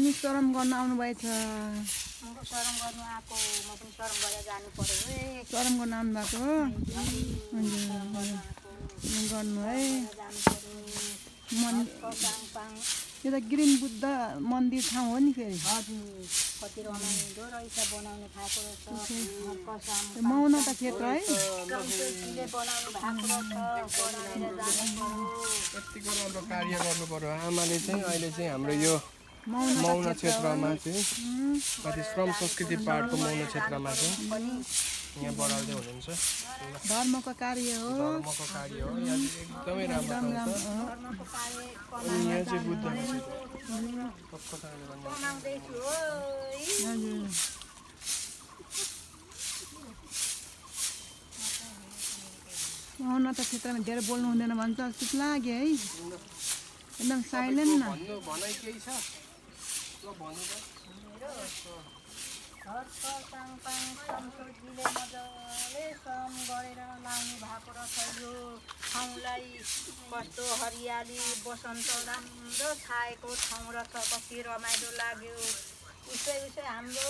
पनि चरम गर्न आउनुभएछ। चरम गर्नु आएको, म पनि चरम गरेर जानु पर्यो है। चरम गर्न आउनुभएको हो? गर्नु है। यो त ग्रिन बुद्ध मन्दिर ठाउँ हो नि फेरि। हजुर, कति रमाइलो रहेछ बनाउनु भएको रहेछ। मौनता क्षेत्र है। बनाउनु भएको रहेछ, बनाएर जानु पर्यो। यतिको राम्रो कार्य गर्नु पर्यो आमाले चाहिँ। अहिले चाहिँ हाम्रो यो मौन क्षेत्रमा चाहिँ कति श्रम संस्कृति पाहाडको मौन क्षेत्रमा चाहिँ यहाँ बढाउँदै हुनुहुन्छ। धर्मको कार्य हो। धर्मको कार्य हो। यहाँ एकदमै राम्रो छ। अनि यहाँ चाहिँ बुद्धको मौनता क्षेत्रमा धेरै बोल्नु हुँदैन भन्छ जस्तो लाग्यो है। एकदम साइलेन्ट न। भनाइ केही छ? संसदजीले मजाले श्रम गरेर लाउनु भएको रहेछ यो ठाउँलाई। कस्तो हरियाली बसन्त राम्रो छाएको ठाउँ रहेछ, कति रमाइलो लाग्यो। उसै हाम्रो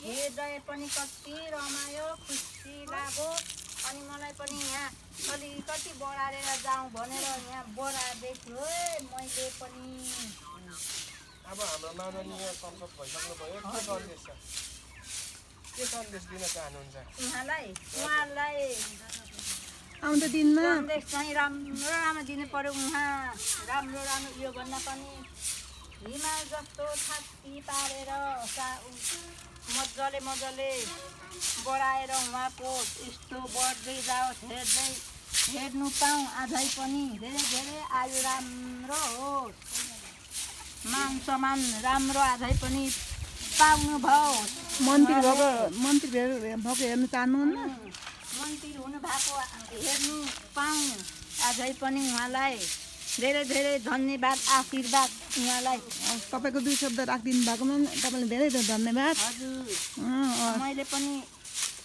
हेर्दै पनि कति रमायो, खुसी लाग्यो। अनि मलाई पनि यहाँ अलिकति बढारेर जाउँ भनेर यहाँ बढार्दैछु है मैले पनि। अब हाम्रो माननीय संसद भइसक्नु भयो, के सन्देश दिन चाहनुहुन्छ उहाँलाई आउँदो दिनमा सन्देश चाहिँ राम्रो दिनु पर्यो। उहाँ राम्रो योभन्दा पनि हिमाल जस्तो छाती पारेर मजाले बढाएर उहाँको यस्तो बढ्दै जाओस्, हेर्नु पाऊँ। अझै पनि धेरै आयु राम्रो होस्, मान सम्मान राम्रो अझै पनि पाउनु भयो। मन्त्री भएको हेर्नु चाहनुहुन्न? मन्त्री हुनु भएको हेर्नु पाऊँ। अझै पनि उहाँलाई धेरै धन्यवाद, आशीर्वाद उहाँलाई। तपाईँको 2 शब्द राखिदिनु भएकोमा तपाईँलाई धेरै धन्यवाद। हजुर, मैले पनि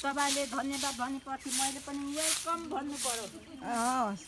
तपाईँले धन्यवाद भनेपछि मैले पनि वेलकम भन्नु पर्यो। हवस्।